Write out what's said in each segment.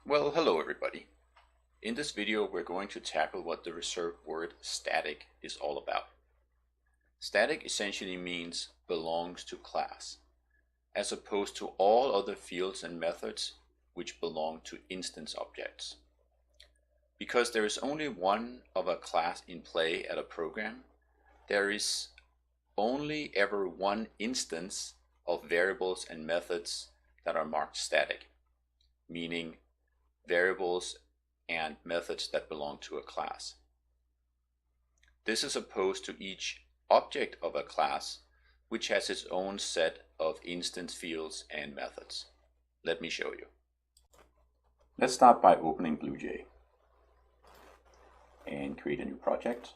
Well, hello everybody. In this video we're going to tackle what the reserved word static is all about. Static essentially means belongs to class, as opposed to all other fields and methods which belong to instance objects. Because there is only one of a class in play at a program, there is only ever one instance of variables and methods that are marked static, meaning variables and methods that belong to a class. This is opposed to each object of a class, which has its own set of instance fields and methods. Let me show you. Let's start by opening BlueJ and create a new project.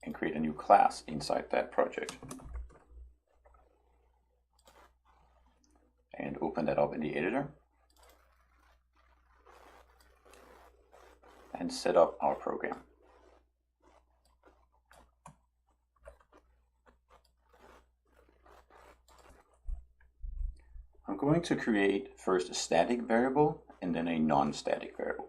And create a new class inside that project. And open that up in the editor. And set up our program. I'm going to create first a static variable and then a non-static variable.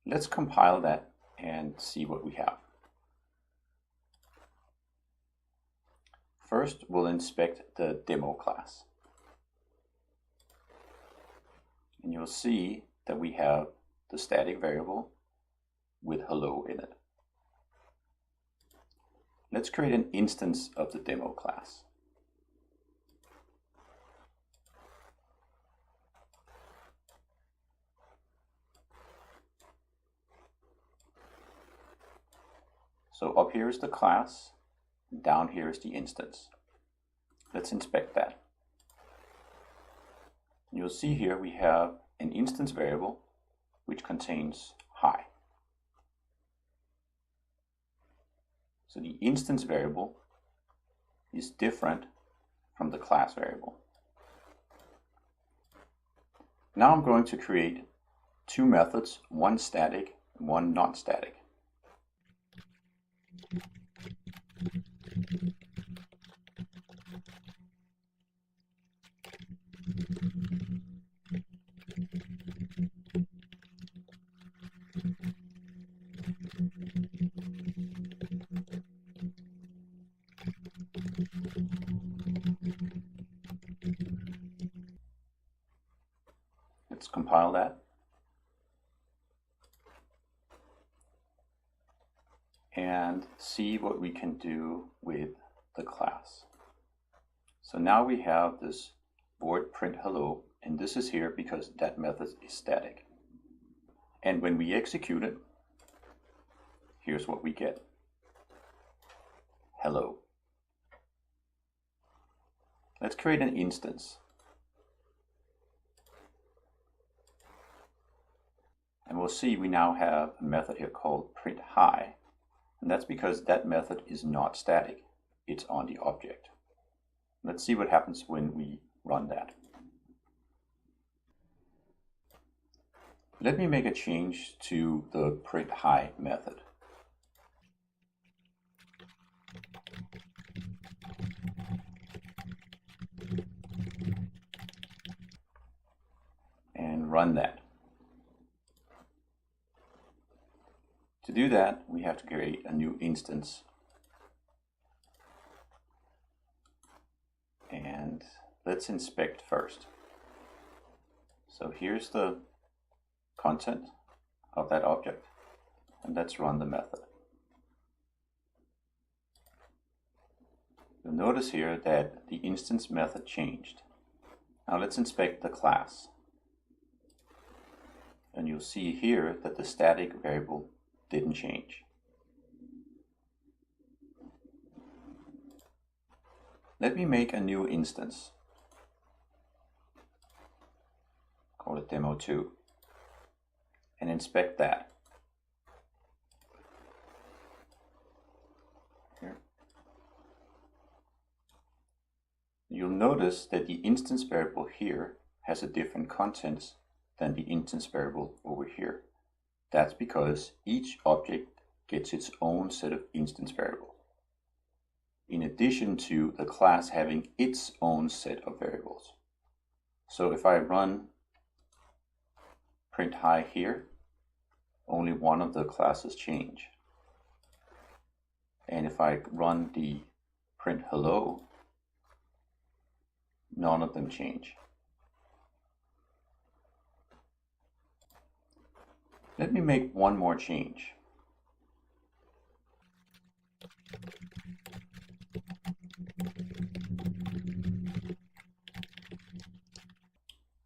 Let's compile that and see what we have. First, we'll inspect the demo class. And you'll see that we have the static variable with hello in it. Let's create an instance of the demo class. So up here is the class, down here is the instance. Let's inspect that. You'll see here we have an instance variable which contains hi. So the instance variable is different from the class variable. Now I'm going to create two methods, one static and one non-static. Let's compile that. And see what we can do with the class. So now we have this board print hello, and this is here because that method is static. And when we execute it, here's what we get. Hello. Let's create an instance. And we'll see we now have a method here called print hi. And that's because that method is not static. It's on the object. Let's see what happens when we run that. Let me make a change to the print hi method. And run that. To do that, we have to create a new instance. And let's inspect first. So here's the content of that object. And let's run the method. You'll notice here that the instance method changed. Now let's inspect the class. And you'll see here that the static variable didn't change. Let me make a new instance. Call it demo2 and inspect that. Here. You'll notice that the instance variable here has a different contents than the instance variable over here. That's because each object gets its own set of instance variables, in addition to the class having its own set of variables. So if I run print hi here, only one of the classes change. And if I run the print hello, none of them change. Let me make one more change.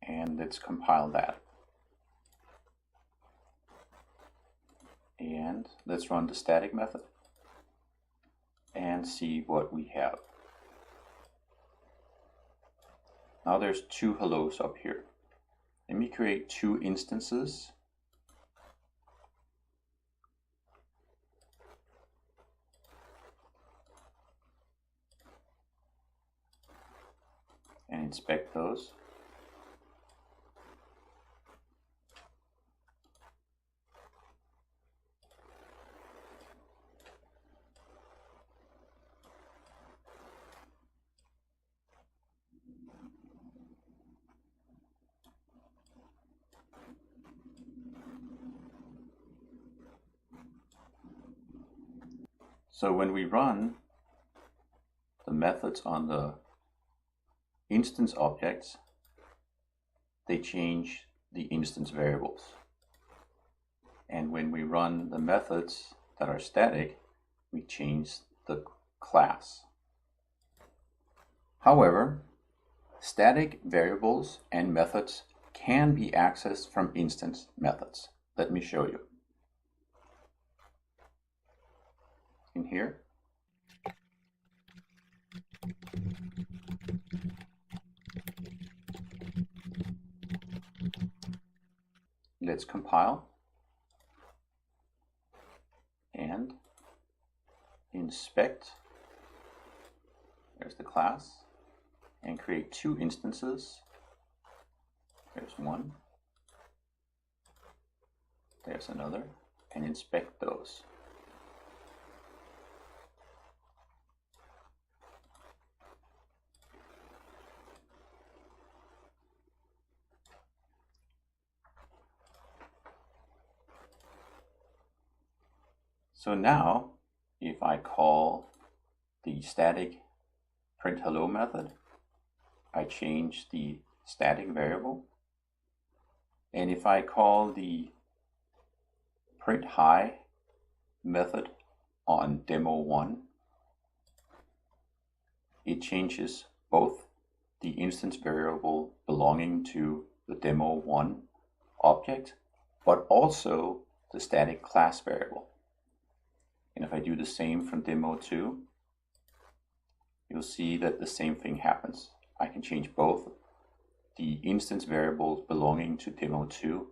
And let's compile that. And let's run the static method and see what we have. Now there's two hellos up here. Let me create two instances. And inspect those. So when we run the methods on the instance objects, they change the instance variables. And when we run the methods that are static, we change the class. However, static variables and methods can be accessed from instance methods. Let me show you. In here, let's compile and inspect. There's the class, and create two instances. There's one, there's another, and inspect those. So now, if I call the static print hello method, I change the static variable. And if I call the print hi method on demo1, it changes both the instance variable belonging to the demo1 object, but also the static class variable. And if I do the same from demo2, you'll see that the same thing happens. I can change both the instance variables belonging to demo2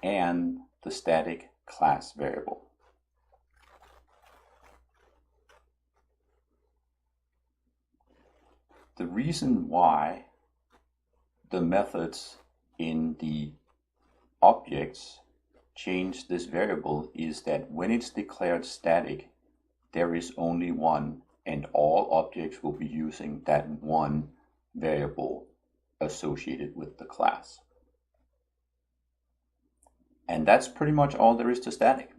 and the static class variable. The reason why the methods in the objects change this variable is that when it's declared static, there is only one, and all objects will be using that one variable associated with the class. And that's pretty much all there is to static.